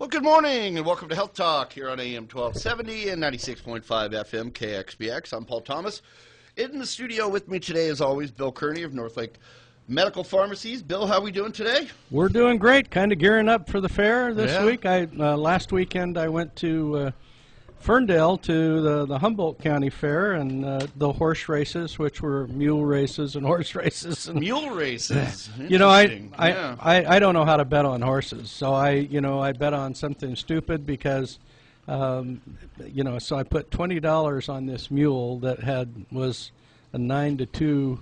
Well, good morning and welcome to Health Talk here on AM 1270 and 96.5 FM KXBX. I'm Paul Thomas. In the studio with me today, as always, Bill Kearney of Northlake Medical Pharmacies. Bill, how are we doing today? We're doing great. Kind of gearing up for the fair this week. Last weekend I went to Ferndale to the Humboldt County Fair and the horse races, which were mule races and horse races. And mule races. You know, I don't know how to bet on horses, so I bet on something stupid because so I put $20 on this mule that was a 9-2,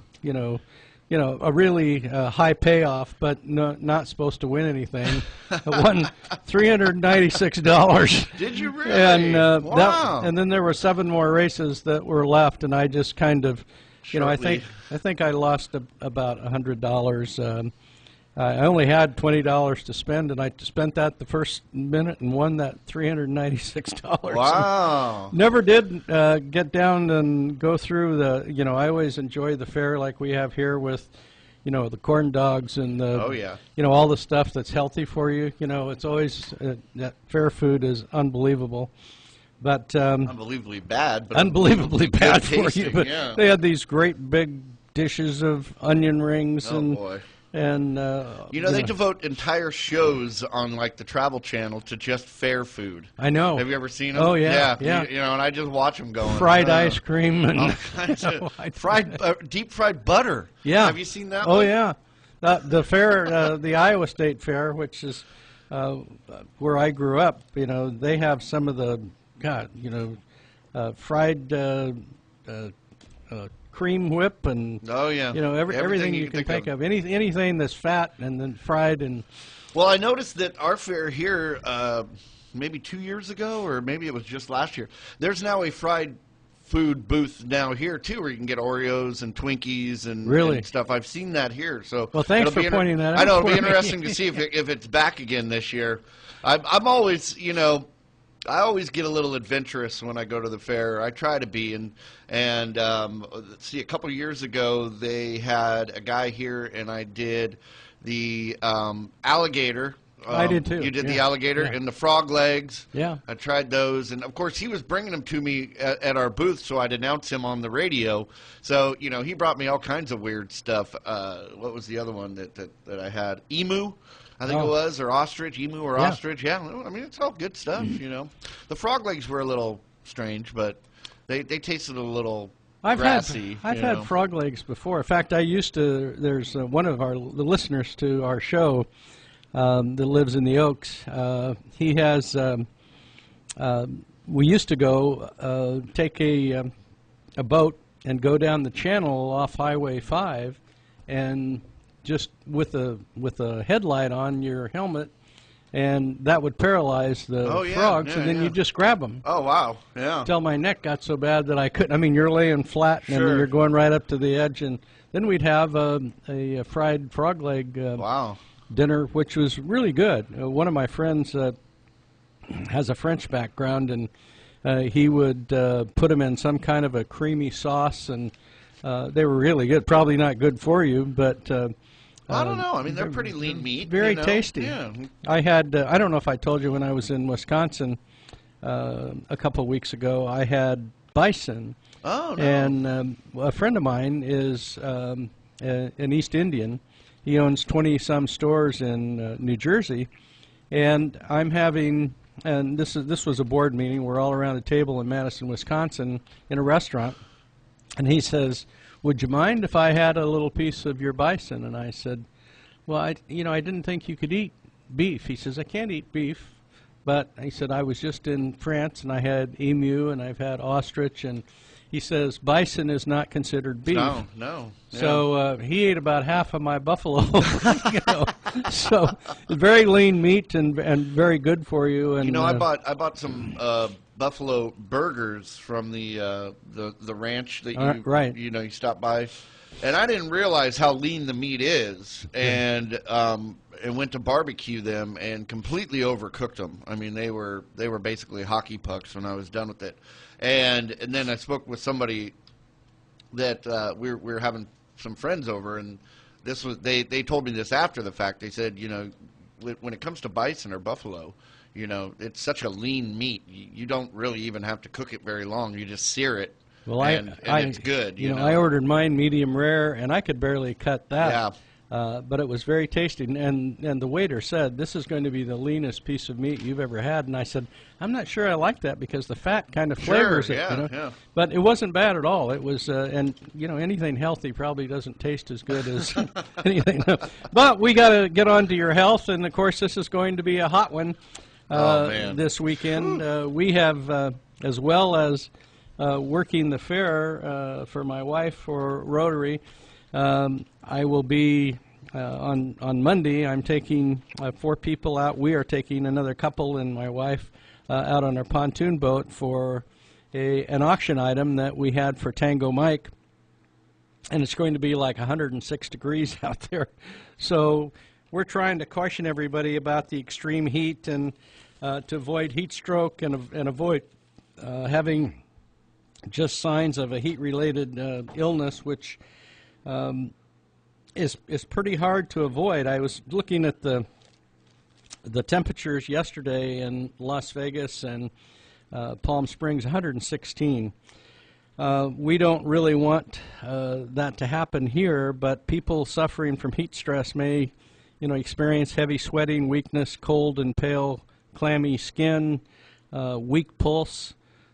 a really high payoff, but not supposed to win anything. I won $396. Did you really? And wow. And then there were 7 more races that were left, and I just kind of, I think I lost about $100. I only had $20 to spend, and I spent that the first minute and won that $396. Wow. Never did get down and go through I always enjoy the fair like we have here with, the corn dogs and all the stuff that's healthy for you. It's always, that fair food is unbelievable. But unbelievely bad. But unbelievably bad for tasting, you. But yeah. They had these great big dishes of onion rings boy. And they devote entire shows on like the Travel Channel to just fair food. I know. Have you ever seen them? Oh yeah. And I just watch them going. Fried ice cream and all kinds of deep fried butter. Yeah. Have you seen that? Oh one? yeah. The fair, the Iowa State Fair, which is where I grew up. They have some of the fried cream whip and everything you can think of. Anything that's fat and then fried and. Well, I noticed that our fair here, maybe 2 years ago, or maybe it was just last year. There's now a fried food booth now here too, where you can get Oreos and Twinkies and stuff. I've seen that here. So well, thanks for pointing that out. I know it'll be interesting to see if it's back again this year. I'm always I always get a little adventurous when I go to the fair. I try to be, and let's see, a couple of years ago they had a guy here, and I did the alligator. I did too. You did the alligator and the frog legs. Yeah. I tried those, and of course he was bringing them to me at our booth, so I'd announce him on the radio. So he brought me all kinds of weird stuff. What was the other one that I had? Emu. I think it was, or ostrich, emu or ostrich. Yeah, I mean, it's all good stuff, The frog legs were a little strange, but they tasted a little grassy. I've had frog legs before. In fact, I used to, there's one of the listeners to our show that lives in the Oaks. He has, we used to go take a boat and go down the channel off Highway 5 and just with a headlight on your helmet, and that would paralyze the frogs, and then you just grab them. Oh, wow, yeah. Until my neck got so bad that I couldn't. I mean, you're laying flat, and then you're going right up to the edge, and then we'd have a fried frog leg dinner, which was really good. One of my friends has a French background, and he would put them in some kind of a creamy sauce, and they were really good. Probably not good for you, but... I don't know. I mean, they're pretty lean meat. Very tasty. Yeah. I had, I don't know if I told you when I was in Wisconsin a couple of weeks ago, I had bison. Oh, no. And a friend of mine is an East Indian. He owns 20-some stores in New Jersey. And I'm having, and this was a board meeting. We're all around a table in Madison, Wisconsin, in a restaurant. And he says, "Would you mind if I had a little piece of your bison?" And I said, "Well, I didn't think you could eat beef." He says, "I can't eat beef." But he said, "I was just in France, and I had emu, and I've had ostrich." And he says, "Bison is not considered beef." No. Yeah. So he ate about half of my buffalo. So very lean meat and very good for you. And I bought some buffalo burgers from the ranch that you stop by, and I didn't realize how lean the meat is, and went to barbecue them and completely overcooked them. I mean, they were basically hockey pucks when I was done with it, and then I spoke with somebody that we were having some friends over, and they told me this after the fact. They said, when it comes to bison or buffalo, You know, it's such a lean meat. You don't really even have to cook it very long. You just sear it, well, and it's good. You know, I ordered mine medium rare, and I could barely cut that. Yeah. But it was very tasty, and the waiter said, "This is going to be the leanest piece of meat you've ever had." And I said, "I'm not sure I like that because the fat kind of flavors it." You know? Yeah. But it wasn't bad at all. It was, and you know, anything healthy probably doesn't taste as good as anything else. But we got to get on to your health, and of course, this is going to be a hot one this weekend. We have, as well as working the fair for my wife for Rotary. I will be on Monday. I'm taking 4 people out. We are taking another couple and my wife out on our pontoon boat for an auction item that we had for Tango Mike, and it's going to be like 106 degrees out there. So we're trying to caution everybody about the extreme heat and to avoid heat stroke and avoid having just signs of a heat-related illness, which is pretty hard to avoid. I was looking at the temperatures yesterday in Las Vegas and Palm Springs, 116. We don't really want that to happen here, but people suffering from heat stress may, you know, experience heavy sweating, weakness, cold and pale, clammy skin, weak pulse,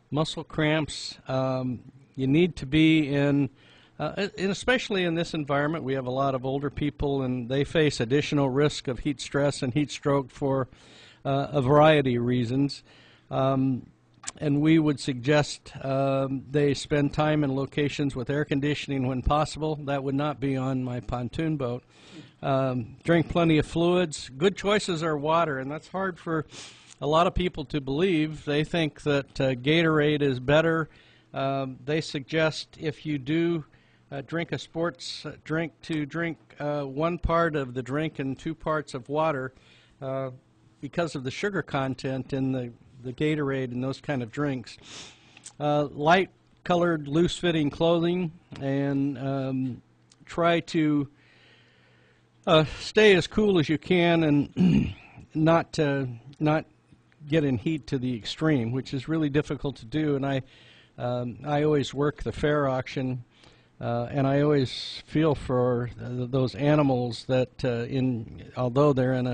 muscle cramps. You need to be and especially in this environment, we have a lot of older people, and they face additional risk of heat stress and heat stroke for a variety of reasons. And we would suggest they spend time in locations with air conditioning when possible. That would not be on my pontoon boat. Drink plenty of fluids. Good choices are water, and that's hard for a lot of people to believe. They think that Gatorade is better. They suggest if you do drink a sports drink to drink 1 part of the drink and 2 parts of water because of the sugar content in the Gatorade and those kind of drinks. Light colored, loose fitting clothing, and try to stay as cool as you can and not get in heat to the extreme, which is really difficult to do. And I always work the fair auction, and I always feel for those animals that, although they're in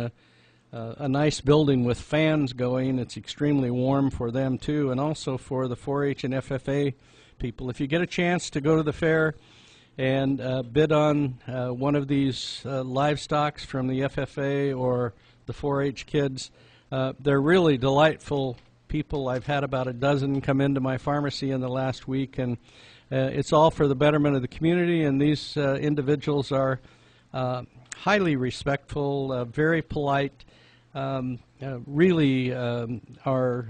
a nice building with fans going, it's extremely warm for them too, and also for the 4-H and FFA people. If you get a chance to go to the fair and bid on one of these livestocks from the FFA or the 4-H kids, they're really delightful people. I've had about a dozen come into my pharmacy in the last week, and it's all for the betterment of the community, and these individuals are highly respectful, very polite, really are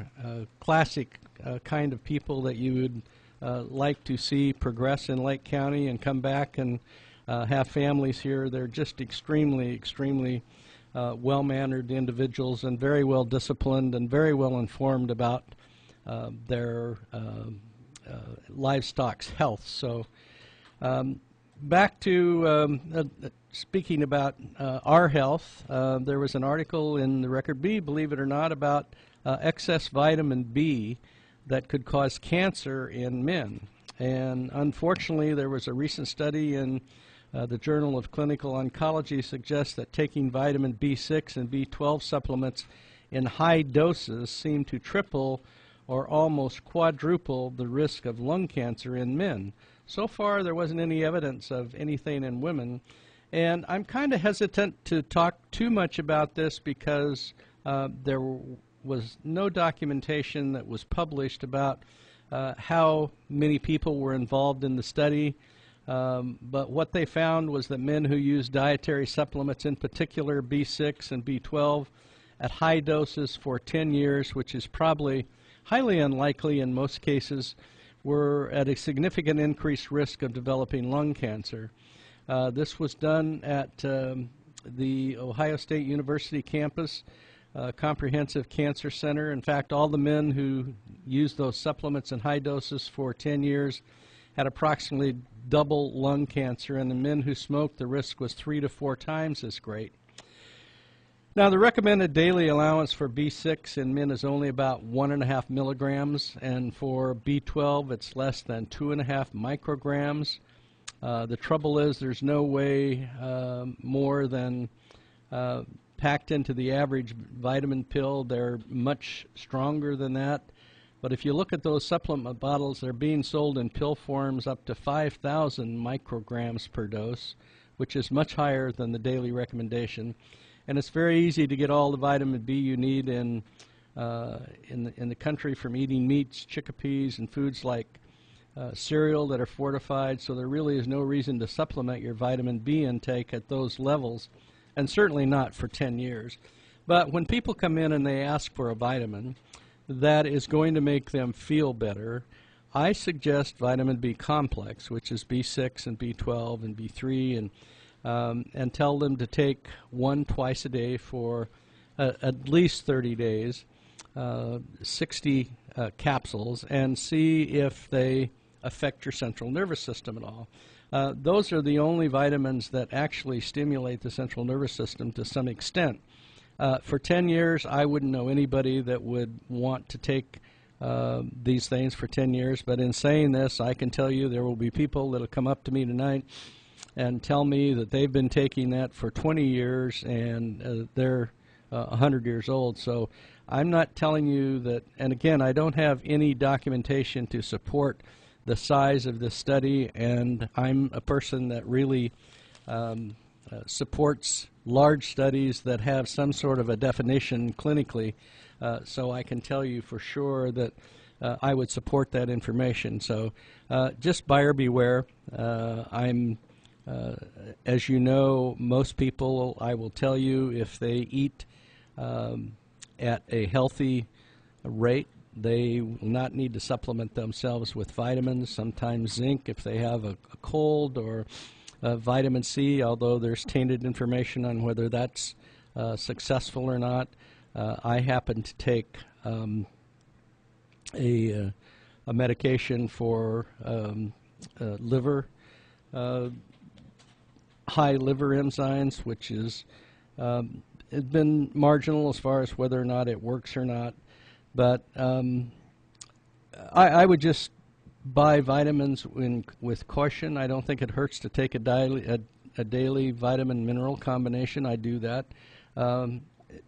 classic kind of people that you would like to see progress in Lake County and come back and have families here. They're just extremely well-mannered individuals and very well disciplined and very well informed about their livestock's health. So back to speaking about our health, there was an article in the Record B, believe it or not, about excess vitamin B that could cause cancer in men. And unfortunately, there was a recent study in the Journal of Clinical Oncology suggests that taking vitamin B6 and B12 supplements in high doses seem to triple or almost quadruple the risk of lung cancer in men. So far, there wasn't any evidence of anything in women. And I'm kind of hesitant to talk too much about this because there was no documentation that was published about how many people were involved in the study. But what they found was that men who used dietary supplements, in particular B6 and B12, at high doses for 10 years, which is probably highly unlikely in most cases, were at a significant increased risk of developing lung cancer. This was done at the Ohio State University campus, Comprehensive Cancer Center. In fact, all the men who used those supplements in high doses for 10 years had approximately double lung cancer, and the men who smoked, the risk was 3 to 4 times as great. Now, the recommended daily allowance for B6 in men is only about 1.5 milligrams, and for B12 it's less than 2.5 micrograms. The trouble is there's no way more than packed into the average vitamin pill. They're much stronger than that. But if you look at those supplement bottles, they're being sold in pill forms up to 5,000 micrograms per dose, which is much higher than the daily recommendation. And it's very easy to get all the vitamin B you need in the country from eating meats, chickpeas, and foods like cereal that are fortified. So there really is no reason to supplement your vitamin B intake at those levels, and certainly not for 10 years. But when people come in and they ask for a vitamin that is going to make them feel better, I suggest vitamin B complex, which is B6 and B12 and B3, and tell them to take one twice a day for at least 30 days, 60 capsules, and see if they affect your central nervous system at all. Those are the only vitamins that actually stimulate the central nervous system to some extent. For 10 years, I wouldn't know anybody that would want to take these things for 10 years, but in saying this, I can tell you there will be people that will come up to me tonight and tell me that they've been taking that for 20 years and they're 100 years old. So I'm not telling you that, and again, I don't have any documentation to support the size of this study, and I'm a person that really supports large studies that have some sort of a definition clinically, so I can tell you for sure that I would support that information. So just buyer beware. As you know, most people, I will tell you, if they eat at a healthy rate, they will not need to supplement themselves with vitamins, sometimes zinc if they have a cold, or vitamin C, although there's tainted information on whether that's successful or not. I happen to take a medication for liver, high liver enzymes, which is it's been marginal as far as whether or not it works or not. But I would just buy vitamins with caution. I don't think it hurts to take a daily vitamin-mineral combination. I do that.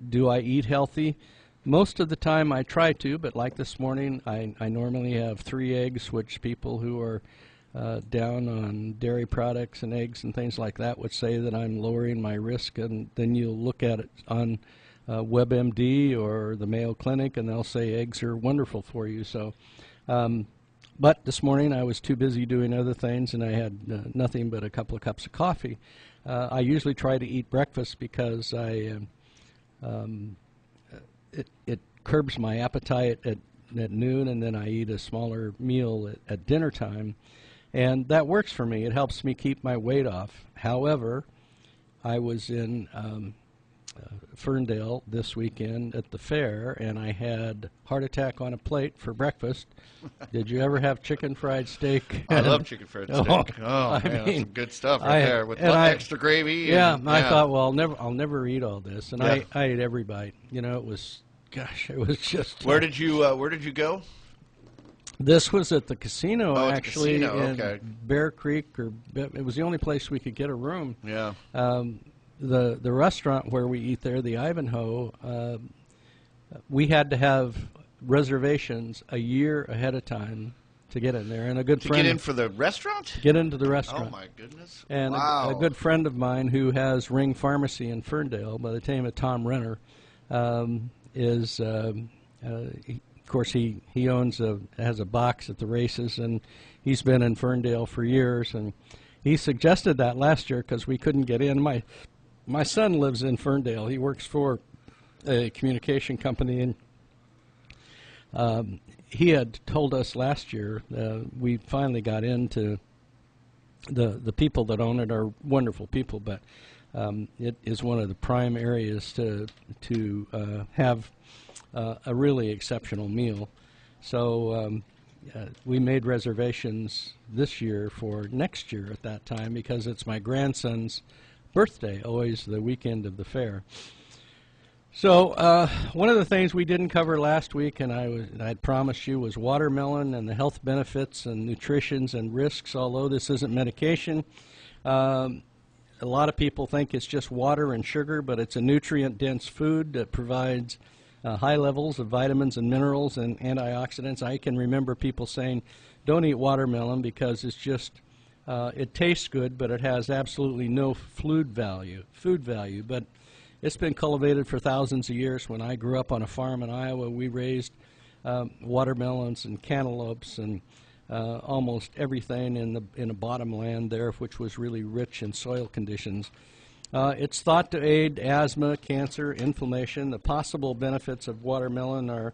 Do I eat healthy? Most of the time I try to, but like this morning, I normally have 3 eggs, which people who are down on dairy products and eggs and things like that would say that I'm lowering my risk, and then you'll look at it on WebMD or the Mayo Clinic, and they'll say eggs are wonderful for you. So, but this morning I was too busy doing other things, and I had nothing but a couple of cups of coffee. I usually try to eat breakfast because it curbs my appetite at noon, and then I eat a smaller meal at dinner time, and that works for me. It helps me keep my weight off. However, I was in Ferndale this weekend at the fair, and I had heart attack on a plate for breakfast. Did you ever have chicken fried steak? I love chicken fried steak. Man, that's some good stuff right there with extra gravy. I thought, well, I'll never eat all this, and I ate every bite. You know, it was just. Where did you go? This was at the casino, actually, in Bear Creek, it was the only place we could get a room. Yeah. The restaurant where we eat there, the Ivanhoe, we had to have reservations a year ahead of time to get in there. And a good friend to get in for the restaurant? To get into the restaurant. Oh my goodness! And wow. a good friend of mine who has Ring Pharmacy in Ferndale, by the name of Tom Renner, is. Of course, he has a box at the races, and he's been in Ferndale for years. And he suggested that last year because we couldn't get in. My son lives in Ferndale. He works for a communication company, and he had told us last year we finally got into the people that own it are wonderful people, but it is one of the prime areas to have a really exceptional meal. So we made reservations this year for next year at that time because it's my grandson's birthday, always the weekend of the fair. So one of the things we didn't cover last week, and I'd promised you, was watermelon and the health benefits and nutritions and risks. Although this isn't medication, a lot of people think it's just water and sugar, but it's a nutrient-dense food that provides high levels of vitamins and minerals and antioxidants. I can remember people saying, "Don't eat watermelon because it's just it tastes good, but it has absolutely no food value." But it's been cultivated for thousands of years. When I grew up on a farm in Iowa, we raised watermelons and cantaloupes and almost everything in a bottomland there, which was really rich in soil conditions. It's thought to aid asthma, cancer, inflammation. The possible benefits of watermelon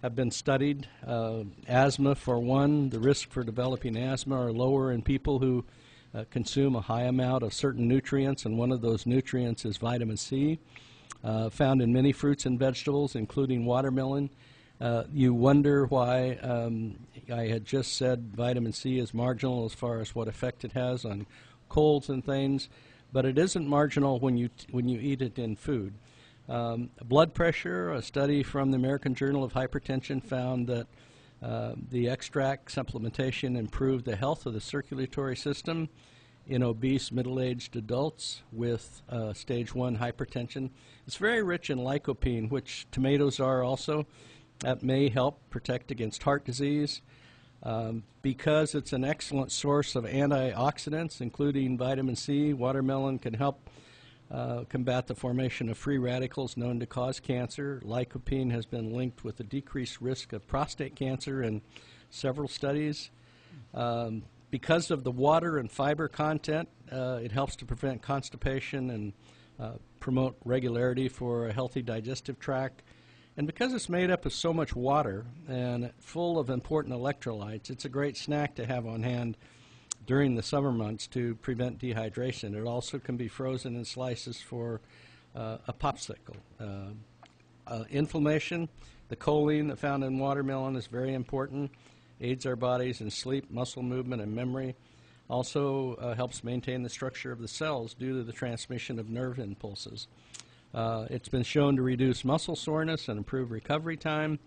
have been studied. Asthma, for one, the risk for developing asthma are lower in people who consume a high amount of certain nutrients, and one of those nutrients is vitamin C, found in many fruits and vegetables, including watermelon. You wonder why I had just said vitamin C is marginal as far as what effect it has on colds and things, but it isn't marginal when you eat it in food. Blood pressure, a study from the American Journal of Hypertension found that the extract supplementation improved the health of the circulatory system in obese middle-aged adults with stage 1 hypertension. It's very rich in lycopene, which tomatoes are also. That may help protect against heart disease. Because it's an excellent source of antioxidants, including vitamin C, watermelon can help combat the formation of free radicals known to cause cancer. Lycopene has been linked with a decreased risk of prostate cancer in several studies. Because of the water and fiber content, it helps to prevent constipation and promote regularity for a healthy digestive tract. And because it's made up of so much water and full of important electrolytes, it's a great snack to have on hand during the summer months to prevent dehydration. It also can be frozen in slices for a popsicle. Inflammation, the choline that's found in watermelon is very important. Aids our bodies in sleep, muscle movement, and memory. Also helps maintain the structure of the cells due to the transmission of nerve impulses. It's been shown to reduce muscle soreness and improve recovery time.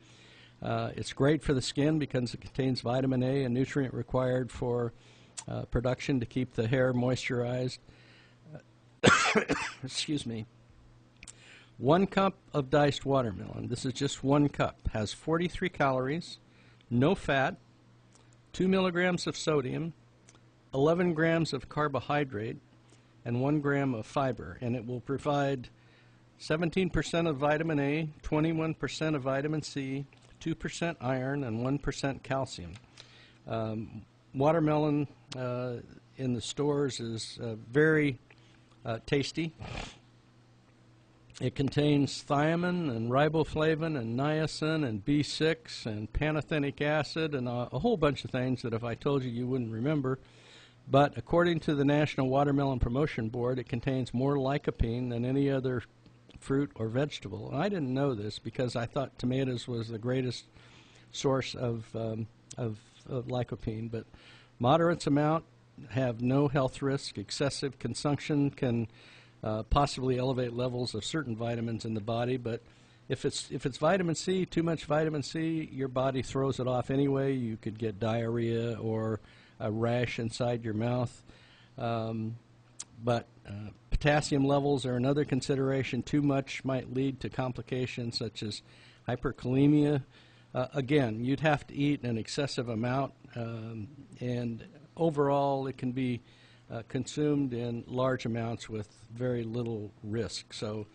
It's great for the skin because it contains vitamin A, a nutrient required for production to keep the hair moisturized. Excuse me. 1 cup of diced watermelon, this is just 1 cup, has 43 calories, no fat, 2 milligrams of sodium, 11 grams of carbohydrate, and 1 gram of fiber, and it will provide 17% of vitamin A, 21% of vitamin C, 2% iron, and 1% calcium. Watermelon in the stores is very tasty. It contains thiamine and riboflavin and niacin and B6 and pantothenic acid and a whole bunch of things that if I told you, you wouldn't remember. But according to the National Watermelon Promotion Board, it contains more lycopene than any other fruit or vegetable. And I didn't know this because I thought tomatoes was the greatest source of lycopene, but moderate amount have no health risk. Excessive consumption can possibly elevate levels of certain vitamins in the body, but if it's vitamin C, too much vitamin C, your body throws it off anyway. You could get diarrhea or a rash inside your mouth. But potassium levels are another consideration. Too much might lead to complications such as hyperkalemia. Again, you'd have to eat an excessive amount, and overall it can be consumed in large amounts with very little risk. So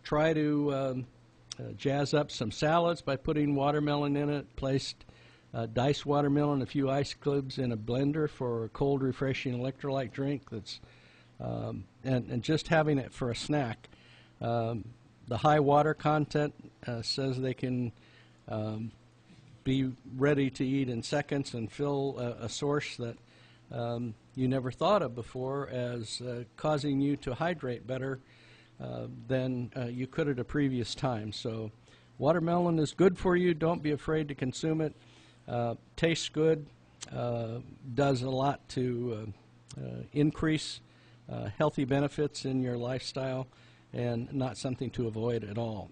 try to jazz up some salads by putting watermelon in it. Placed diced watermelon, a few ice cubes in a blender for a cold, refreshing electrolyte drink. That's and just having it for a snack. The high water content says they can be ready to eat in seconds and fill a source that you never thought of before as causing you to hydrate better than you could at a previous time. So watermelon is good for you. Don't be afraid to consume it. Tastes good, does a lot to increase healthy benefits in your lifestyle, and not something to avoid at all.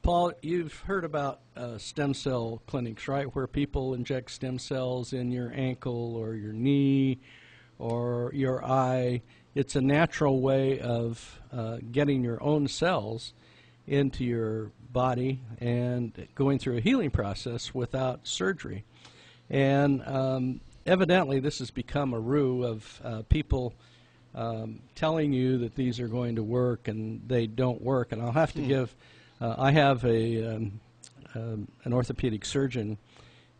Paul, you've heard about stem cell clinics, right, where people inject stem cells in your ankle or your knee or your eye. It's a natural way of getting your own cells into your body and going through a healing process without surgery. And evidently this has become a ruse of people telling you that these are going to work and they don't work. And I'll have to give, I have an orthopedic surgeon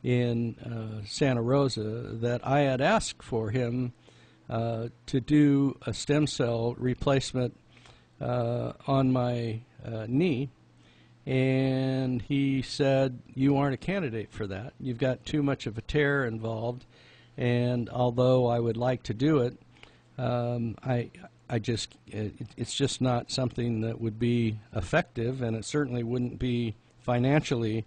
in Santa Rosa that I had asked for him to do a stem cell replacement on my knee, and he said, you aren't a candidate for that. You've got too much of a tear involved, and although I would like to do it, it's just not something that would be effective, and it certainly wouldn't be financially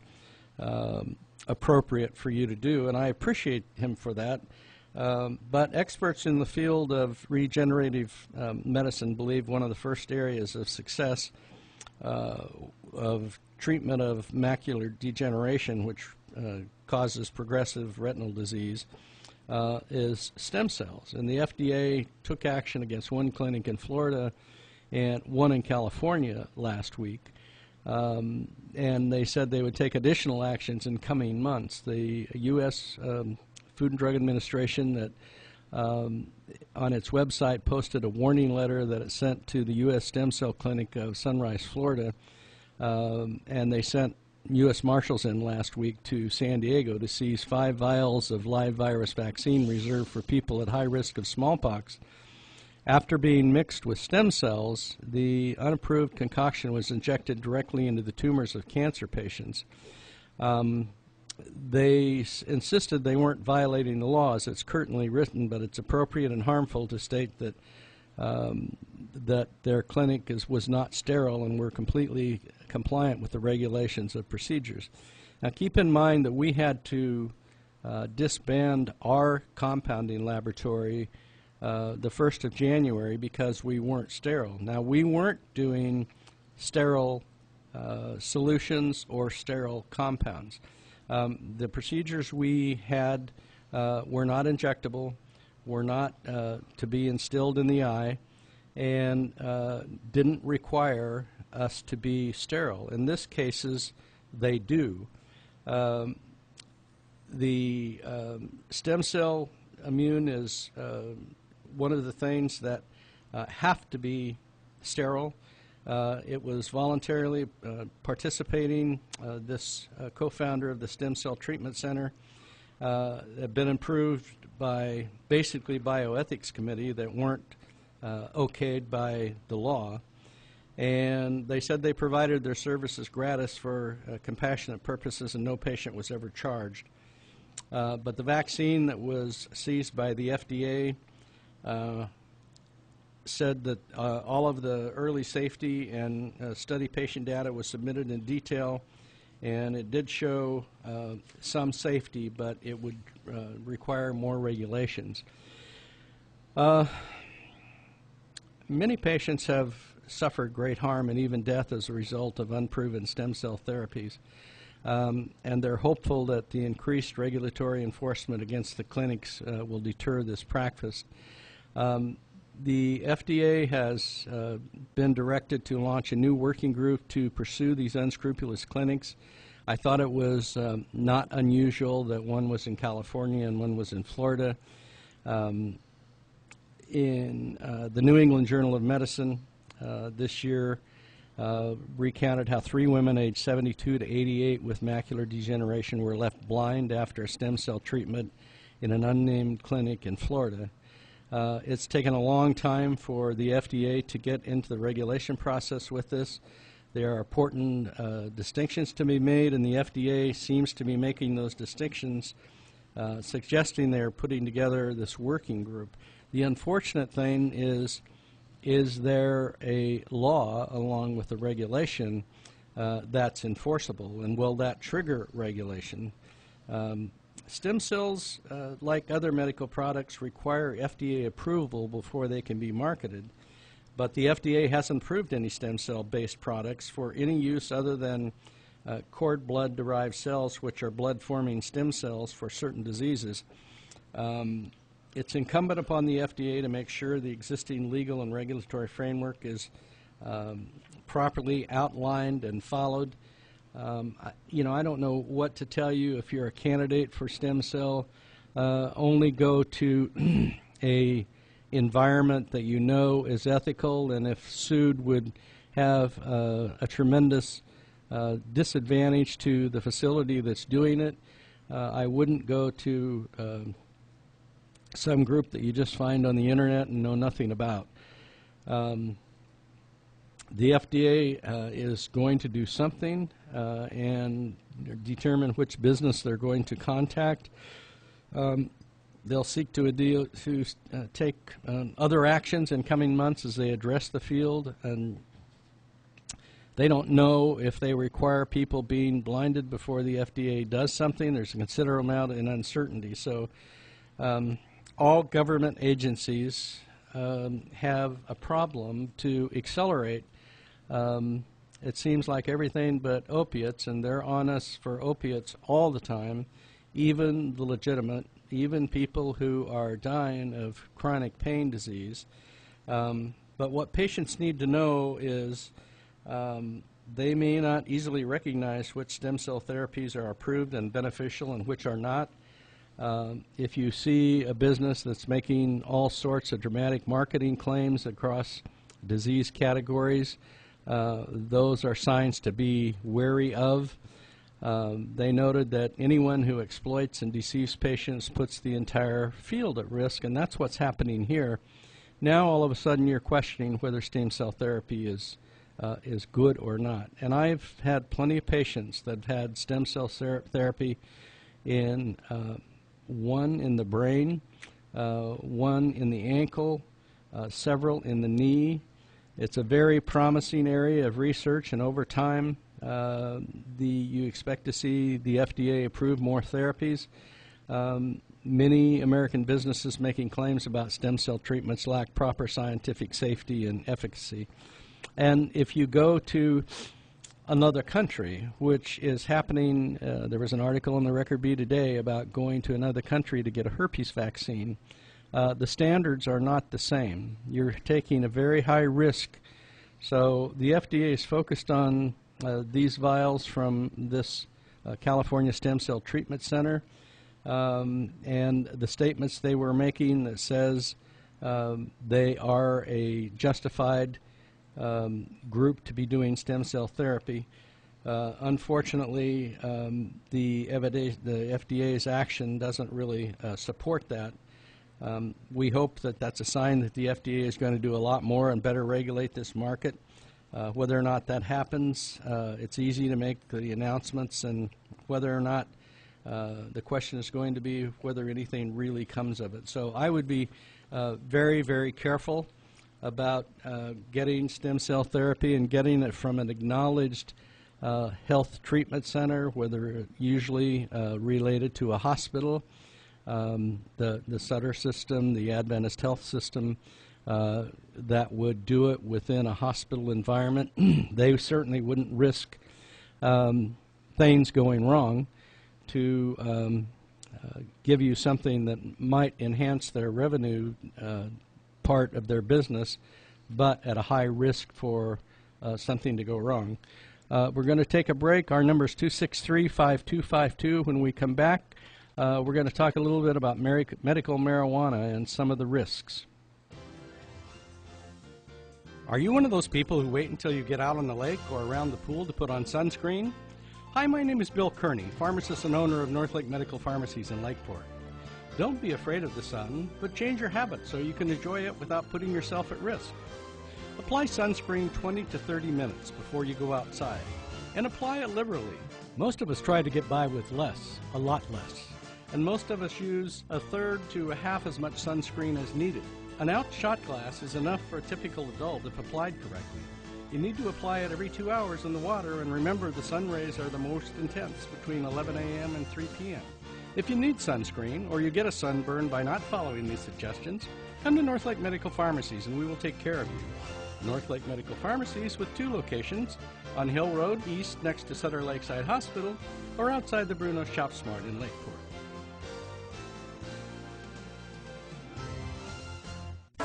appropriate for you to do, and I appreciate him for that. But experts in the field of regenerative medicine believe one of the first areas of success of treatment of macular degeneration, which causes progressive retinal disease, is stem cells. And the FDA took action against one clinic in Florida and one in California last week. And they said they would take additional actions in coming months. The U.S. Food and Drug Administration that on its website posted a warning letter that it sent to the U.S. Stem Cell Clinic of Sunrise, Florida, and they sent U.S. Marshals in last week to San Diego to seize 5 vials of live virus vaccine reserved for people at high risk of smallpox. After being mixed with stem cells, the unapproved concoction was injected directly into the tumors of cancer patients. They insisted they weren't violating the law as it's currently written, but it's appropriate and harmful to state that that their clinic was not sterile and were completely compliant with the regulations of procedures. Now keep in mind that we had to disband our compounding laboratory the 1st of January because we weren't sterile. Now we weren't doing sterile solutions or sterile compounds. The procedures we had were not injectable, were not to be instilled in the eye, and didn't require us to be sterile. In this cases, they do. The stem cell immune is one of the things that have to be sterile. It was voluntarily participating. This co-founder of the Stem Cell Treatment Center had been approved by basically bioethics committee that weren't okayed by the law. And they said they provided their services gratis for compassionate purposes and no patient was ever charged. But the vaccine that was seized by the FDA said that all of the early safety and study patient data was submitted in detail, and it did show some safety, but it would require more regulations. Many patients have suffered great harm and even death as a result of unproven stem cell therapies, and they're hopeful that the increased regulatory enforcement against the clinics will deter this practice. The FDA has been directed to launch a new working group to pursue these unscrupulous clinics. I thought it was not unusual that one was in California and one was in Florida. In the New England Journal of Medicine this year recounted how 3 women aged 72 to 88 with macular degeneration were left blind after a stem cell treatment in an unnamed clinic in Florida. It's taken a long time for the FDA to get into the regulation process with this. There are important distinctions to be made, and the FDA seems to be making those distinctions, suggesting they're putting together this working group. The unfortunate thing is there a law along with the regulation that's enforceable, and will that trigger regulation? Stem cells, like other medical products, require FDA approval before they can be marketed. but the FDA hasn't approved any stem cell-based products for any use other than cord blood-derived cells, which are blood-forming stem cells for certain diseases. It's incumbent upon the FDA to make sure the existing legal and regulatory framework is properly outlined and followed. I don't know what to tell you. If you're a candidate for stem cell, only go to a environment that you know is ethical, and if sued would have a tremendous disadvantage to the facility that's doing it. I wouldn't go to some group that you just find on the internet and know nothing about. The FDA is going to do something and determine which business they're going to contact. They'll seek to take other actions in coming months as they address the field, and they don't know if they require people being blinded before the FDA does something. There's a considerable amount of uncertainty. So all government agencies have a problem to accelerate. It seems like everything but opiates, and they're on us for opiates all the time, even the legitimate, even people who are dying of chronic pain disease. But what patients need to know is they may not easily recognize which stem cell therapies are approved and beneficial and which are not. If you see a business that's making all sorts of dramatic marketing claims across disease categories, those are signs to be wary of. They noted that anyone who exploits and deceives patients puts the entire field at risk, and that's what's happening here. Now all of a sudden you're questioning whether stem cell therapy is good or not. And I've had plenty of patients that had stem cell therapy in one in the brain, one in the ankle, several in the knee. It's a very promising area of research, and over time you expect to see the FDA approve more therapies. Many American businesses making claims about stem cell treatments lack proper scientific safety and efficacy. And if you go to another country, which is happening, there was an article in the Record Bee today about going to another country to get a herpes vaccine. The standards are not the same. You're taking a very high risk. So the FDA is focused on these vials from this California Stem Cell Treatment Center, and the statements they were making that says they are a justified group to be doing stem cell therapy. Unfortunately, the FDA's action doesn't really support that. We hope that that's a sign that the FDA is going to do a lot more and better regulate this market. Whether or not that happens, it's easy to make the announcements, and whether or not the question is going to be whether anything really comes of it. So I would be very, very careful about getting stem cell therapy and getting it from an acknowledged health treatment center, whether usually related to a hospital. The Sutter system, the Adventist Health System, that would do it within a hospital environment. They certainly wouldn't risk things going wrong to give you something that might enhance their revenue part of their business, but at a high risk for something to go wrong. We're going to take a break. Our number is 263-5252. When we come back, we're going to talk a little bit about medical marijuana and some of the risks. Are you one of those people who wait until you get out on the lake or around the pool to put on sunscreen? Hi, my name is Bill Kearney, pharmacist and owner of Northlake Medical Pharmacies in Lakeport. Don't be afraid of the sun, but change your habits so you can enjoy it without putting yourself at risk. Apply sunscreen 20 to 30 minutes before you go outside, and apply it liberally. Most of us try to get by with less, a lot less, and most of us use a third to a half as much sunscreen as needed. An ounce shot glass is enough for a typical adult if applied correctly. You need to apply it every 2 hours in the water, and remember the sun rays are the most intense between 11 a.m. and 3 p.m. If you need sunscreen or you get a sunburn by not following these suggestions, come to Northlake Medical Pharmacies and we will take care of you. Northlake Medical Pharmacies with 2 locations, on Hill Road East next to Sutter Lakeside Hospital, or outside the Bruno Shop Smart in Lakeport.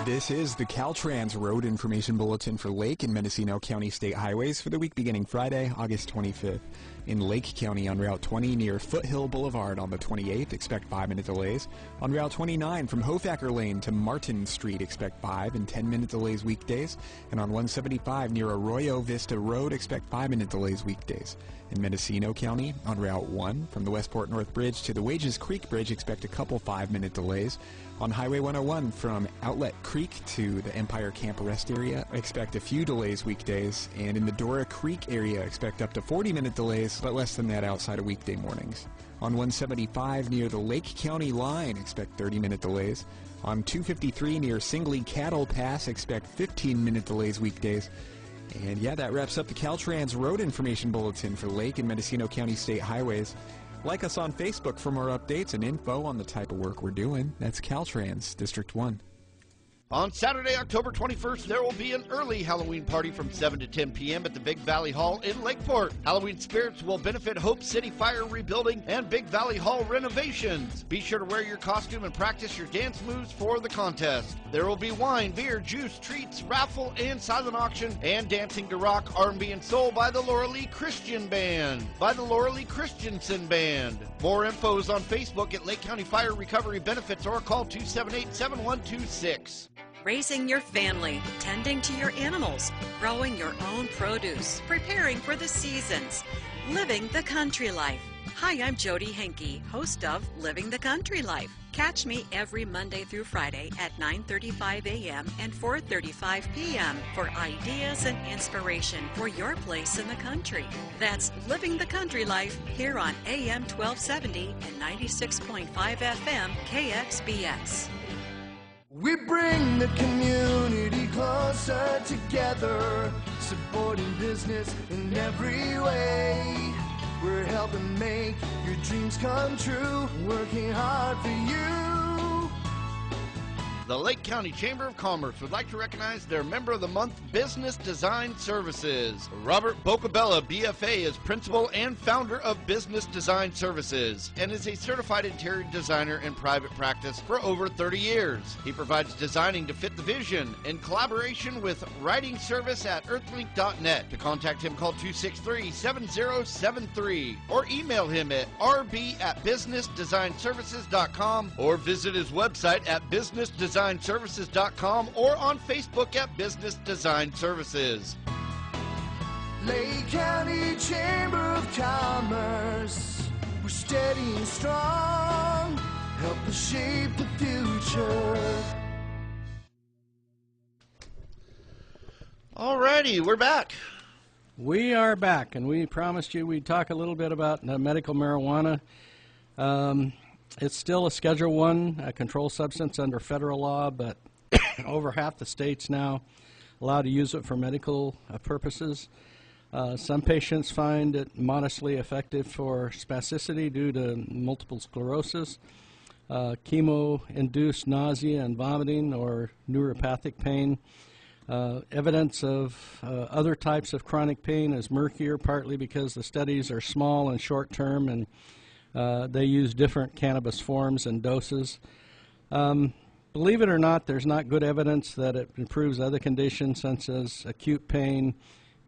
This is the Caltrans Road Information Bulletin for Lake and Mendocino County State Highways for the week beginning Friday, August 25th. In Lake County on Route 20 near Foothill Boulevard on the 28th, expect 5-minute delays. On Route 29 from Hofacker Lane to Martin Street, expect 5 and 10-minute delays weekdays. And on 175 near Arroyo Vista Road, expect 5-minute delays weekdays. In Mendocino County on Route 1 from the Westport North Bridge to the Wages Creek Bridge, expect a couple 5-minute delays. On Highway 101 from Outlet Creek to the Empire Camp Rest area, expect a few delays weekdays. And in the Dora Creek area, expect up to 40-minute delays, but less than that outside of weekday mornings. On 175 near the Lake County line, expect 30-minute delays. On 253 near Singley Cattle Pass, expect 15-minute delays weekdays. And yeah, that wraps up the Caltrans Road Information Bulletin for Lake and Mendocino County State Highways. Like us on Facebook for more updates and info on the type of work we're doing. That's Caltrans, District 1. On Saturday, October 21st, there will be an early Halloween party from 7 to 10 p.m. at the Big Valley Hall in Lakeport. Halloween spirits will benefit Hope City Fire rebuilding and Big Valley Hall renovations. Be sure to wear your costume and practice your dance moves for the contest. There will be wine, beer, juice, treats, raffle, and silent auction, and dancing to rock, R&B, and soul by the Laura Lee Christian Band. Christensen Band. More info is on Facebook at Lake County Fire Recovery Benefits or call 278-7126. Raising your family, tending to your animals, growing your own produce, preparing for the seasons, living the country life. Hi, I'm Jody Henke, host of Living the Country Life. Catch me every Monday through Friday at 9:35 a.m. and 4:35 p.m. for ideas and inspiration for your place in the country. That's Living the Country Life here on AM 1270 and 96.5 FM KXBX. We bring the community closer together, supporting business in every way. We're helping make your dreams come true, working hard for you. The Lake County Chamber of Commerce would like to recognize their Member of the Month Business Design Services. Robert Bocabella, BFA, is principal and founder of Business Design Services and is a certified interior designer in private practice for over 30 years. He provides designing to fit the vision in collaboration with writing service at earthlink.net. To contact him, call 263-7073 or email him at rb@businessdesignservices.com or visit his website at businessdesignservices.com or on Facebook at Business Design Services. Lake County Chamber of Commerce, we're steady and strong, help us shape the future. Alrighty, we're back. We are back, and we promised you we'd talk a little bit about medical marijuana. It's still a Schedule 1 controlled substance under federal law, but over half the states now allow to use it for medical purposes. Some patients find it modestly effective for spasticity due to multiple sclerosis, chemo-induced nausea and vomiting, or neuropathic pain. Evidence of other types of chronic pain is murkier, partly because the studies are small and short-term, and they use different cannabis forms and doses. Believe it or not, there's not good evidence that it improves other conditions such as acute pain,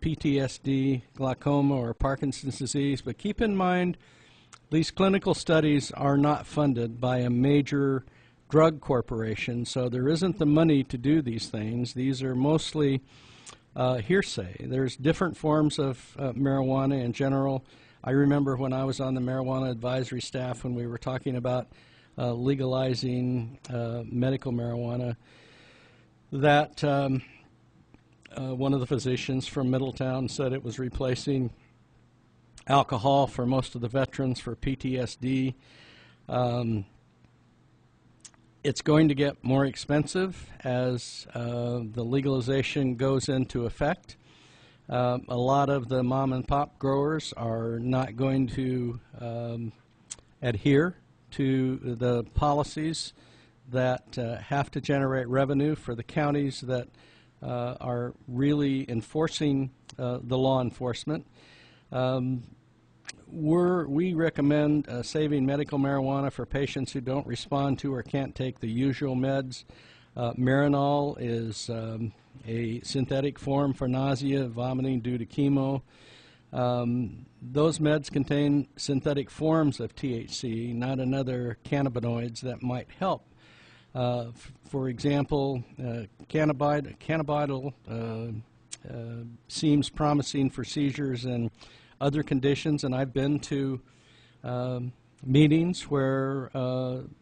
PTSD, glaucoma, or Parkinson's disease. But keep in mind, these clinical studies are not funded by a major drug corporation, so there isn't the money to do these things. These are mostly hearsay. There's different forms of marijuana in general. I remember when I was on the marijuana advisory staff when we were talking about legalizing medical marijuana, that one of the physicians from Middletown said it was replacing alcohol for most of the veterans for PTSD. It's going to get more expensive as the legalization goes into effect. A lot of the mom and pop growers are not going to adhere to the policies that have to generate revenue for the counties that are really enforcing the law enforcement. We recommend saving medical marijuana for patients who don't respond to or can't take the usual meds. Marinol is a synthetic form for nausea, vomiting due to chemo. Those meds contain synthetic forms of THC, not another cannabinoids that might help. For example, cannabidiol seems promising for seizures and other conditions, and I've been to meetings where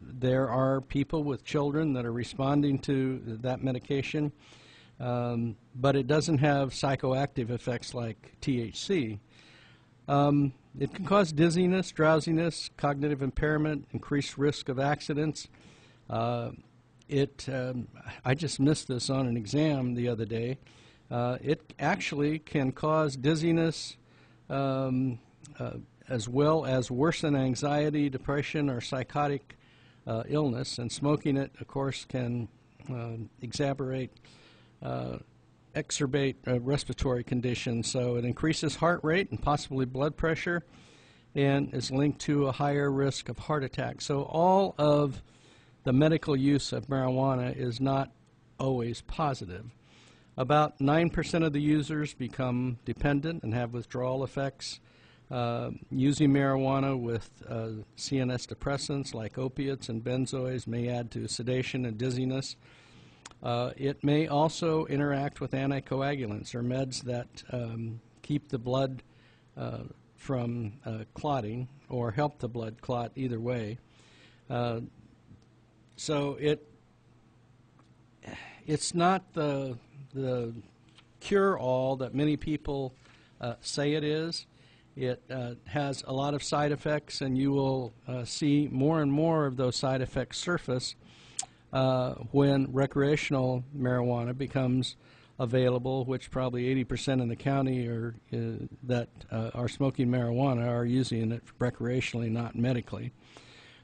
there are people with children that are responding to that medication, but it doesn't have psychoactive effects like THC. It can cause dizziness, drowsiness, cognitive impairment, increased risk of accidents. I just missed this on an exam the other day. It actually can cause dizziness, as well as worsen anxiety, depression, or psychotic illness. And smoking it, of course, can exacerbate respiratory conditions. So it increases heart rate and possibly blood pressure, and is linked to a higher risk of heart attack. So all of the medical use of marijuana is not always positive. About 9% of the users become dependent and have withdrawal effects. Using marijuana with CNS depressants like opiates and benzoids may add to sedation and dizziness. It may also interact with anticoagulants or meds that keep the blood from clotting or help the blood clot either way. So it's not the cure-all that many people say it is. It has a lot of side effects, and you will see more and more of those side effects surface when recreational marijuana becomes available, which probably 80% in the county that are smoking marijuana are using it recreationally, not medically.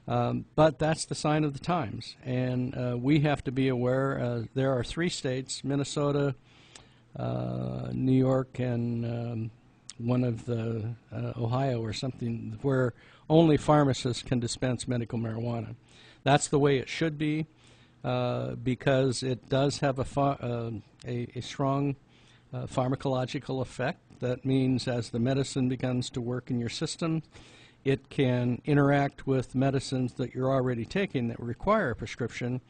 But that's the sign of the times, and we have to be aware. There are 3 states, Minnesota, New York, and one of the Ohio or something, where only pharmacists can dispense medical marijuana. That's the way it should be, because it does have a strong pharmacological effect. That means as the medicine begins to work in your system, it can interact with medicines that you're already taking that require a prescription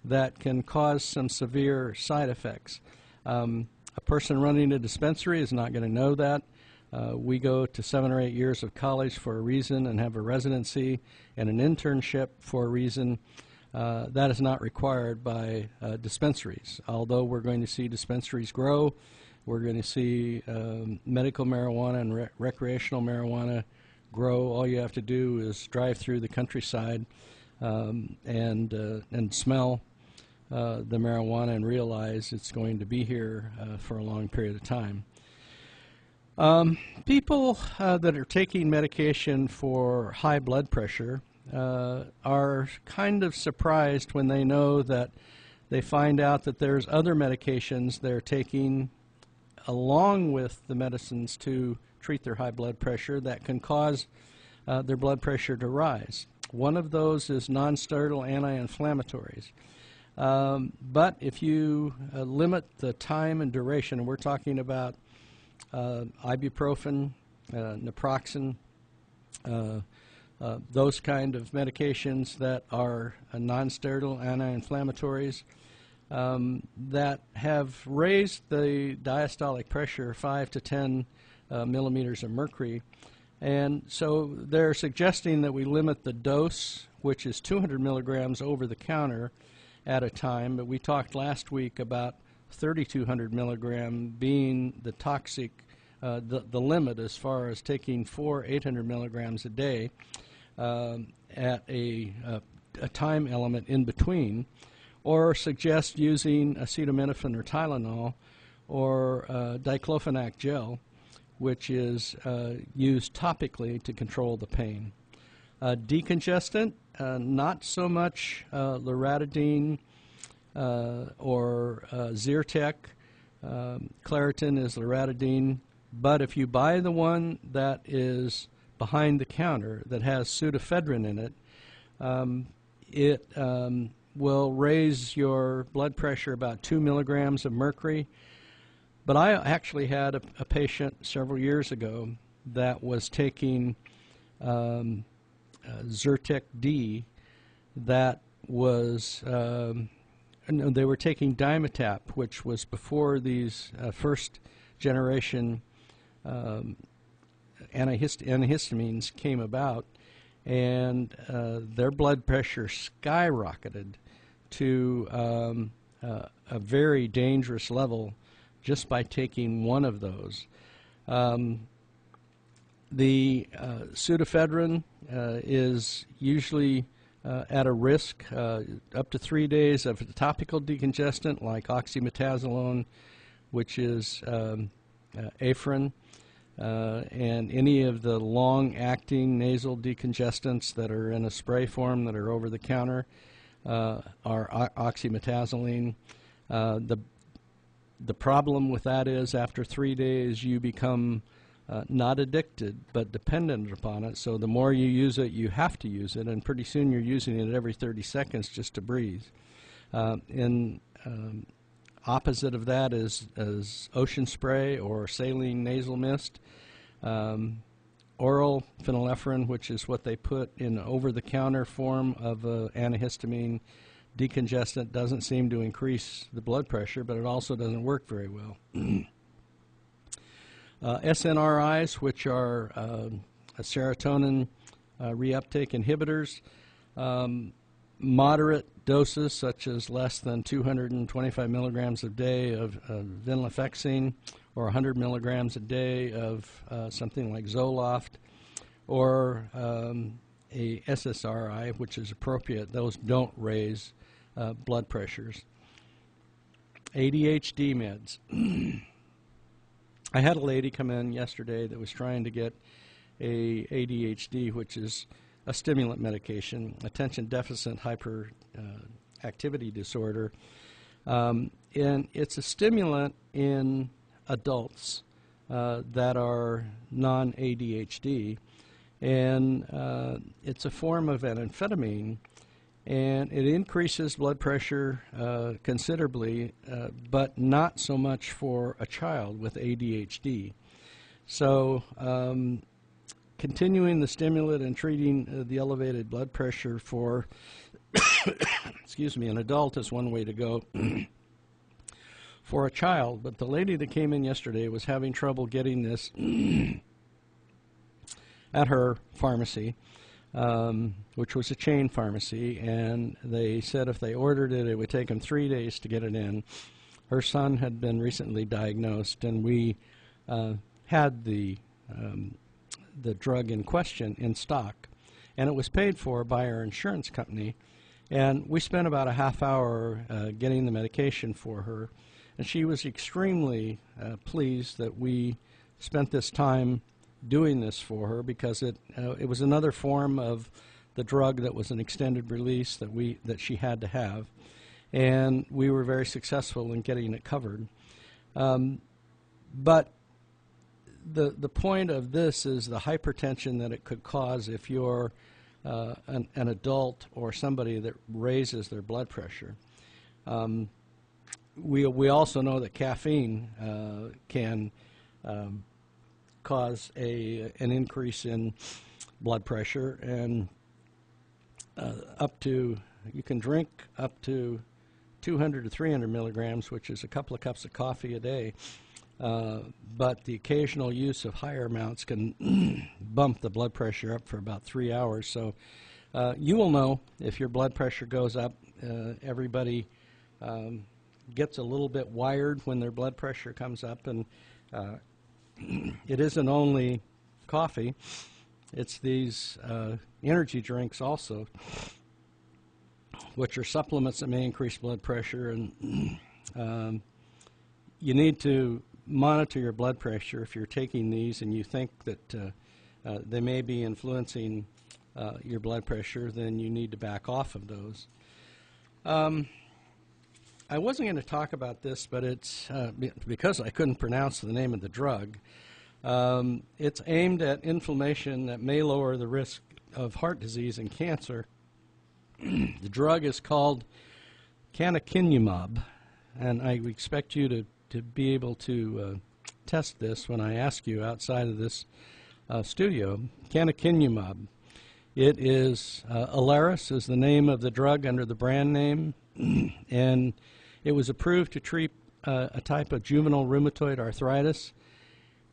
that can cause some severe side effects. A person running a dispensary is not going to know that. We go to 7 or 8 years of college for a reason and have a residency and an internship for a reason. That is not required by dispensaries. Although we're going to see dispensaries grow, we're going to see medical marijuana and recreational marijuana grow. All you have to do is drive through the countryside and smell the marijuana and realize it's going to be here for a long period of time. People that are taking medication for high blood pressure are kind of surprised when they know that they find out that there's other medications they're taking along with the medicines to treat their high blood pressure that can cause their blood pressure to rise. One of those is non-steroidal anti-inflammatories. But if you limit the time and duration, and we're talking about ibuprofen, naproxen, those kind of medications that are non-steroidal anti-inflammatories that have raised the diastolic pressure 5 to 10 millimeters of mercury. And so they're suggesting that we limit the dose, which is 200 milligrams over the counter at a time. But we talked last week about 3,200 milligram being the toxic, the limit as far as taking 4 800 milligrams a day at a time element in between, or suggest using acetaminophen or Tylenol or diclofenac gel, which is used topically to control the pain. Decongestant, not so much loratadine or Zyrtec. Claritin is loratadine, but if you buy the one that is behind the counter that has pseudoephedrine in it, it will raise your blood pressure about 2 milligrams of mercury. But I actually had a patient several years ago that was taking Zyrtec D that was, no, they were taking Dimetapp, which was before these first generation antihistamines came about, and their blood pressure skyrocketed to a very dangerous level just by taking one of those. The pseudoephedrine is usually at a risk up to 3 days of a topical decongestant like oxymetazoline, which is Afrin, and any of the long-acting nasal decongestants that are in a spray form that are over the counter are oxymetazoline. The problem with that is after 3 days you become not addicted but dependent upon it, so the more you use it you have to use it, and pretty soon you're using it every 30 seconds just to breathe. Opposite of that is ocean spray or saline nasal mist. Oral phenylephrine, which is what they put in over-the-counter form of antihistamine decongestant, doesn't seem to increase the blood pressure, but it also doesn't work very well. SNRIs, which are serotonin reuptake inhibitors, moderate doses, such as less than 225 milligrams a day of venlafaxine, or 100 milligrams a day of something like Zoloft, or a SSRI, which is appropriate. Those don't raise blood pressures. ADHD meds. I had a lady come in yesterday that was trying to get a ADHD, which is a stimulant medication, attention deficit hyperactivity disorder, and it's a stimulant in adults that are non-ADHD, and it's a form of an amphetamine, and it increases blood pressure considerably, but not so much for a child with ADHD. So continuing the stimulant and treating the elevated blood pressure for excuse me, an adult is one way to go for a child. But the lady that came in yesterday was having trouble getting this at her pharmacy, which was a chain pharmacy, and they said if they ordered it, it would take them 3 days to get it in. Her son had been recently diagnosed, and we had the drug in question in stock, and it was paid for by our insurance company, and we spent about a half hour getting the medication for her, and she was extremely pleased that we spent this time doing this for her, because it was another form of the drug that was an extended release that she had to have, and we were very successful in getting it covered. But the point of this is the hypertension that it could cause if you're an adult or somebody that raises their blood pressure. We also know that caffeine can cause an increase in blood pressure, and you can drink up to 200 to 300 milligrams, which is a couple of cups of coffee a day, but the occasional use of higher amounts can bump the blood pressure up for about 3 hours. So you will know if your blood pressure goes up. Everybody gets a little bit wired when their blood pressure comes up, and it isn't only coffee, it's these energy drinks also, which are supplements that may increase blood pressure, and you need to monitor your blood pressure if you're taking these and you think that they may be influencing your blood pressure. Then you need to back off of those. I wasn't going to talk about this, but it's because I couldn't pronounce the name of the drug. It's aimed at inflammation that may lower the risk of heart disease and cancer. The drug is called canakinumab, and I expect you to be able to test this when I ask you outside of this studio. Canakinumab. It is, Alaris is the name of the drug under the brand name, and it was approved to treat a type of juvenile rheumatoid arthritis.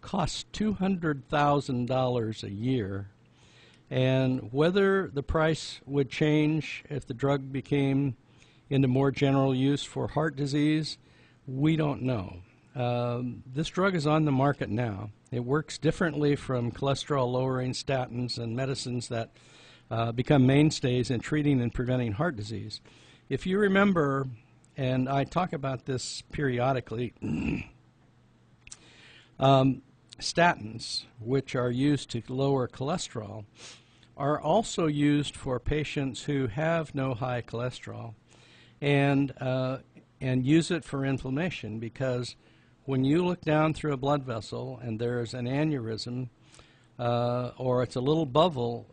Costs $200,000 a year, and whether the price would change if the drug became into more general use for heart disease, we don't know. This drug is on the market now. It works differently from cholesterol-lowering statins and medicines that become mainstays in treating and preventing heart disease. If you remember, and I talk about this periodically, statins, which are used to lower cholesterol, are also used for patients who have no high cholesterol, and use it for inflammation, because when you look down through a blood vessel and there's an aneurysm, or it's a little bubble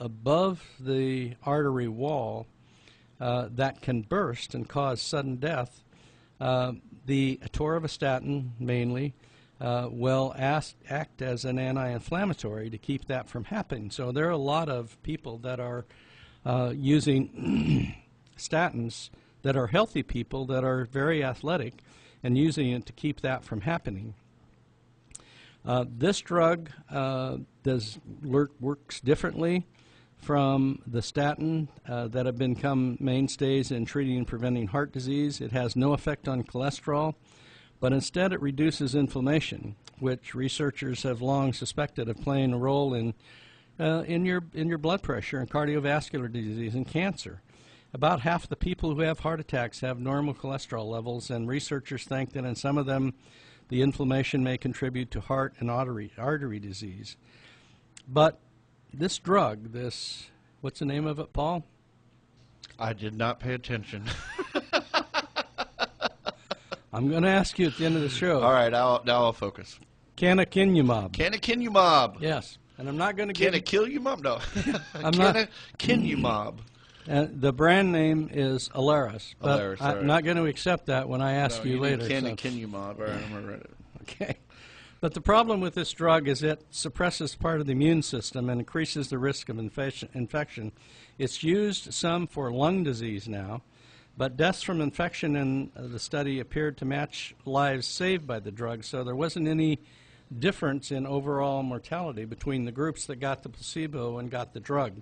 above the artery wall that can burst and cause sudden death, the atorvastatin mainly will act as an anti-inflammatory to keep that from happening. So there are a lot of people that are using statins that are healthy people, that are very athletic, and using it to keep that from happening. This drug works differently from the statin that have become mainstays in treating and preventing heart disease. It has no effect on cholesterol, but instead it reduces inflammation, which researchers have long suspected of playing a role in your blood pressure and cardiovascular disease and cancer. About half the people who have heart attacks have normal cholesterol levels, and researchers think that in some of them the inflammation may contribute to heart and artery disease. But this drug, what's the name of it, Paul? I did not pay attention. I'm going to ask you at the end of the show. All right, now I'll focus. Canakinumab. Canakinumab. Yes, and I'm not going to get... Canakinumab? No. I'm not... Canakinumab. The brand name is Alaris, but Alaris, I'm not going to accept that when I ask you later. Canakinumab. All right, I'm going to read it. Okay. But the problem with this drug is it suppresses part of the immune system and increases the risk of infection. It's used some for lung disease now, but deaths from infection in the study appeared to match lives saved by the drug, so there wasn't any difference in overall mortality between the groups that got the placebo and got the drug.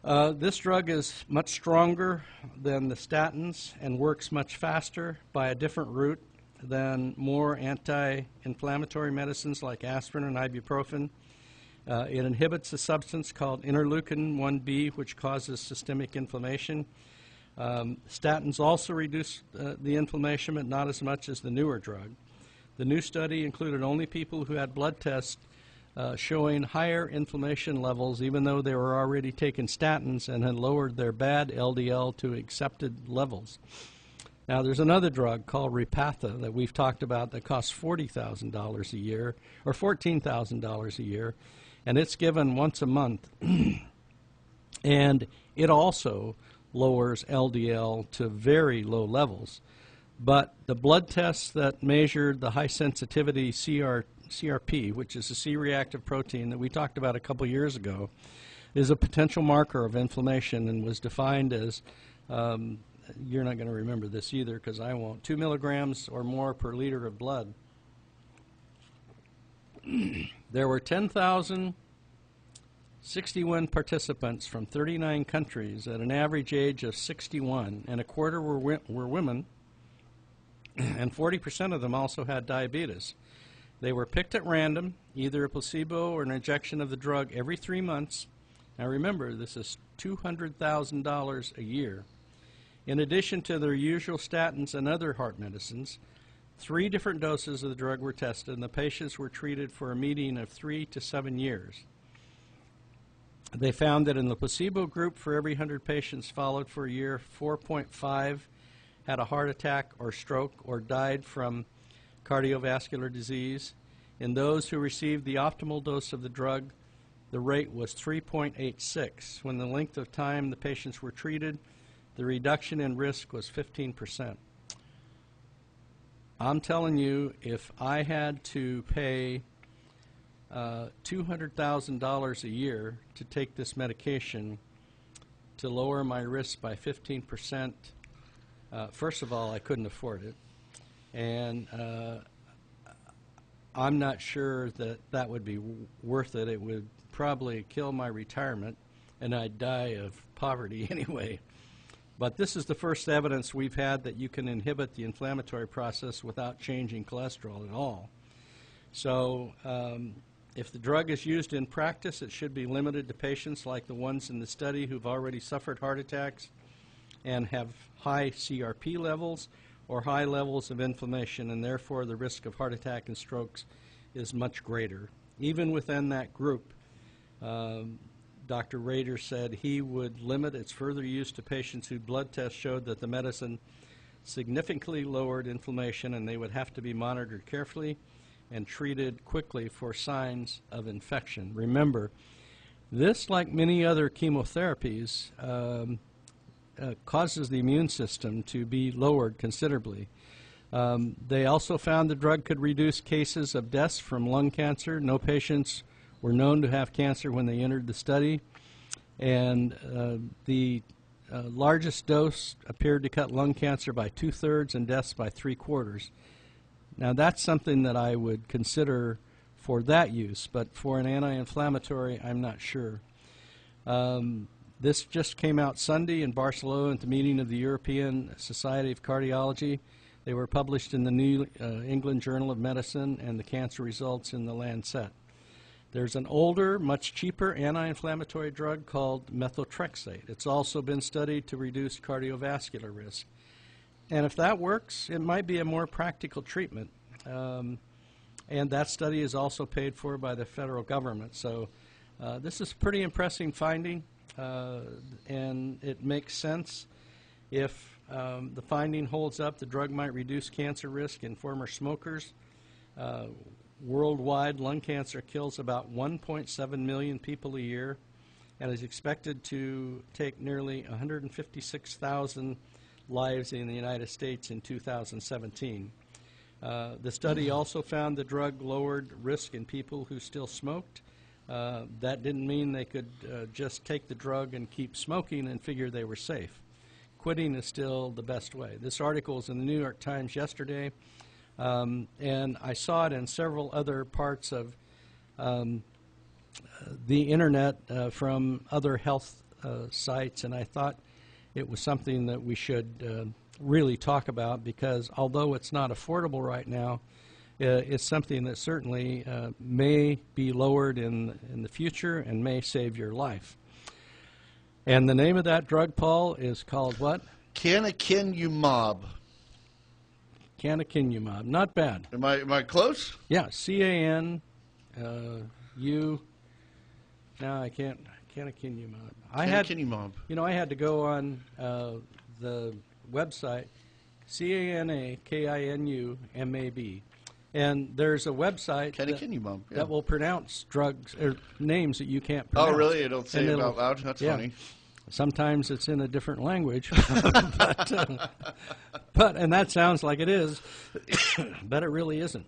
This drug is much stronger than the statins and works much faster by a different route than more anti-inflammatory medicines like aspirin and ibuprofen. It inhibits a substance called interleukin-1B, which causes systemic inflammation. Statins also reduce the inflammation, but not as much as the newer drug. The new study included only people who had blood tests showing higher inflammation levels, even though they were already taking statins and had lowered their bad LDL to accepted levels. Now, there's another drug called Repatha that we've talked about that costs $40,000 a year, or $14,000 a year, and it's given once a month. And it also lowers LDL to very low levels. But the blood tests that measured the high sensitivity CRP, which is a C-reactive protein that we talked about a couple years ago, is a potential marker of inflammation and was defined as, you're not going to remember this either because I won't, 2 milligrams or more per liter of blood. There were 10,061 participants from 39 countries at an average age of 61, and a quarter were women, and 40% of them also had diabetes. They were picked at random, either a placebo or an injection of the drug every 3 months. Now remember, this is $200,000 a year. In addition to their usual statins and other heart medicines, 3 different doses of the drug were tested, and the patients were treated for a median of 3 to 7 years. They found that in the placebo group, for every 100 patients followed for a year, 4.5 had a heart attack or stroke or died from cardiovascular disease. In those who received the optimal dose of the drug, the rate was 3.86. When the length of time the patients were treated, the reduction in risk was 15%. I'm telling you, if I had to pay $200,000 a year to take this medication to lower my risk by 15%, first of all, I couldn't afford it. And I'm not sure that that would be worth it. It would probably kill my retirement, and I'd die of poverty anyway. But this is the first evidence we've had that you can inhibit the inflammatory process without changing cholesterol at all. So if the drug is used in practice, it should be limited to patients like the ones in the study who've already suffered heart attacks and have high CRP levels or high levels of inflammation, and therefore the risk of heart attack and strokes is much greater. Even within that group, Dr. Rader said he would limit its further use to patients whose blood tests showed that the medicine significantly lowered inflammation, and they would have to be monitored carefully and treated quickly for signs of infection. Remember, this, like many other chemotherapies, causes the immune system to be lowered considerably. They also found the drug could reduce cases of deaths from lung cancer. No patients were known to have cancer when they entered the study, and the largest dose appeared to cut lung cancer by 2/3 and deaths by 3/4. Now that's something that I would consider for that use, but for an anti-inflammatory, I'm not sure. This just came out Sunday in Barcelona at the meeting of the European Society of Cardiology. They were published in the New England Journal of Medicine and the cancer results in the Lancet. There's an older, much cheaper anti-inflammatory drug called methotrexate. It's also been studied to reduce cardiovascular risk. And if that works, it might be a more practical treatment. And that study is also paid for by the federal government. So this is a pretty impressive finding, and it makes sense. If the finding holds up, the drug might reduce cancer risk in former smokers. Worldwide, lung cancer kills about 1.7 million people a year and is expected to take nearly 156,000 lives in the United States in 2017. The study also found the drug lowered risk in people who still smoked. That didn't mean they could just take the drug and keep smoking and figure they were safe. Quitting is still the best way. This article is in the New York Times yesterday. And I saw it in several other parts of the internet from other health sites, and I thought it was something that we should really talk about, because although it's not affordable right now, it's something that certainly may be lowered in the future and may save your life. And the name of that drug, Paul, is called what? Canakinumab. Canakinumab. Not bad. Am I close? Yeah, C-A-N-U. No, I can't. Canakinumab. I had to go on the website, C-A-N-A-K-I-N-U-M-A-B, and there's a website that will pronounce drugs or names that you can't pronounce. Oh, really? It'll say it out loud? That's funny. Sometimes it's in a different language, but and that sounds like it is, but it really isn't.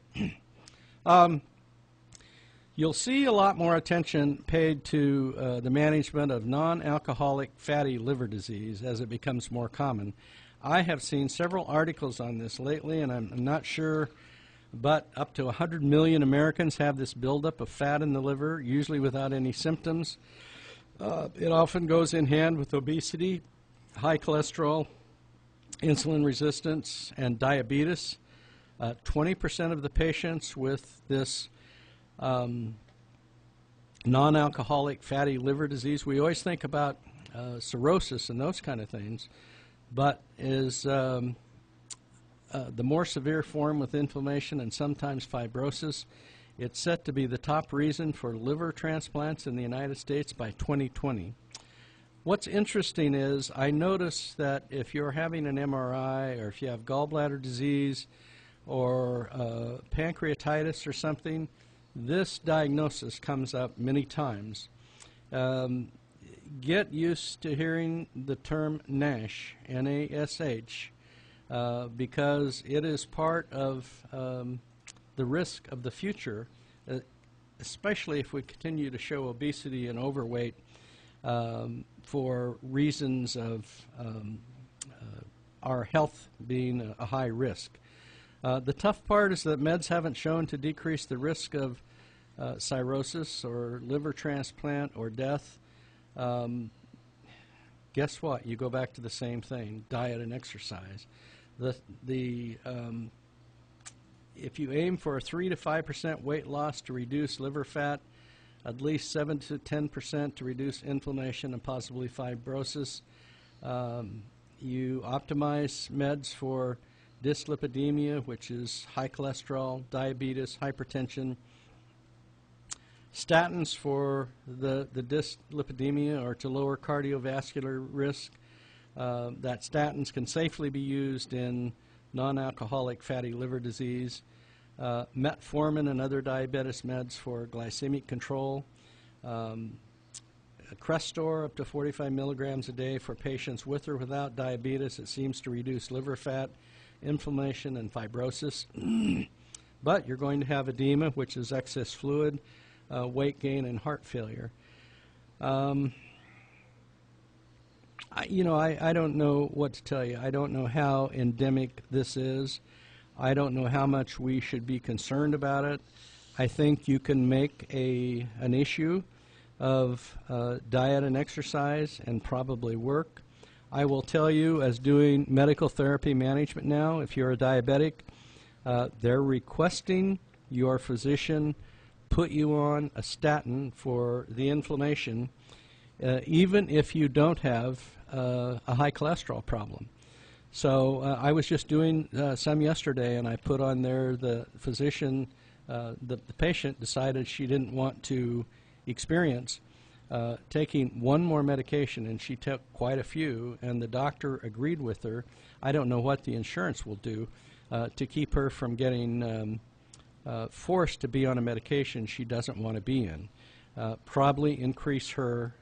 You'll see a lot more attention paid to the management of non-alcoholic fatty liver disease as it becomes more common. I have seen several articles on this lately, and I'm not sure, but up to 100 million Americans have this buildup of fat in the liver, usually without any symptoms. It often goes in hand with obesity, high cholesterol, insulin resistance, and diabetes. 20% of the patients with this non-alcoholic fatty liver disease, we always think about cirrhosis and those kind of things, but is the more severe form with inflammation and sometimes fibrosis. It's set to be the top reason for liver transplants in the United States by 2020. What's interesting is I noticed that if you're having an MRI or if you have gallbladder disease or pancreatitis or something, this diagnosis comes up many times. Get used to hearing the term NASH, N-A-S-H, because it is part of the risk of the future, especially if we continue to show obesity and overweight for reasons of our health being a high risk. The tough part is that meds haven't shown to decrease the risk of cirrhosis or liver transplant or death. Guess what? You go back to the same thing, diet and exercise. If you aim for a 3 to 5% weight loss to reduce liver fat, at least 7 to 10% to reduce inflammation and possibly fibrosis, you optimize meds for dyslipidemia, which is high cholesterol, diabetes, hypertension. Statins for the dyslipidemia or to lower cardiovascular risk. That statins can safely be used in non-alcoholic fatty liver disease. Metformin and other diabetes meds for glycemic control. Crestor up to 45 milligrams a day for patients with or without diabetes. It seems to reduce liver fat, inflammation, and fibrosis. But you're going to have edema, which is excess fluid, weight gain, and heart failure. I don't know what to tell you. I don't know how endemic this is. I don't know how much we should be concerned about it. I think you can make an issue of diet and exercise and probably work. I will tell you, as doing medical therapy management now, if you're a diabetic, they're requesting your physician put you on a statin for the inflammation, even if you don't have a high cholesterol problem. So I was just doing some yesterday, and I put on there the physician, the patient decided she didn't want to experience taking one more medication, and she took quite a few, and the doctor agreed with her. I don't know what the insurance will do to keep her from getting forced to be on a medication she doesn't want to be in. Probably increase her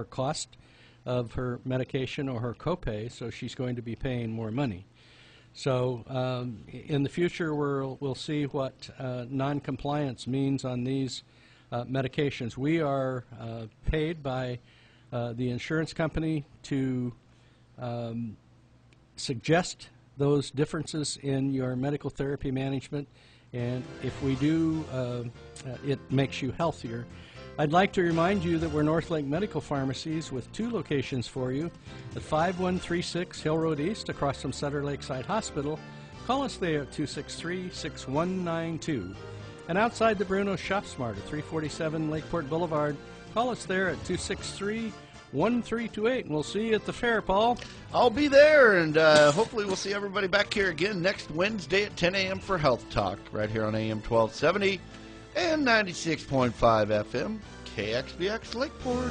cost of her medication or her copay, so she's going to be paying more money. So in the future, we'll see what non-compliance means on these medications. We are paid by the insurance company to suggest those differences in your medical therapy management, and if we do, it makes you healthier. I'd like to remind you that we're Northlake Medical Pharmacies with 2 locations for you at 5136 Hill Road East across from Sutter Lakeside Hospital. Call us there at 263-6192. And outside the Bruno Shop Smart at 347 Lakeport Boulevard, call us there at 263-1328. And we'll see you at the fair, Paul. I'll be there, and hopefully we'll see everybody back here again next Wednesday at 10 a.m. for Health Talk, right here on AM 1270 and 96.5 FM, KXBX Lakeport.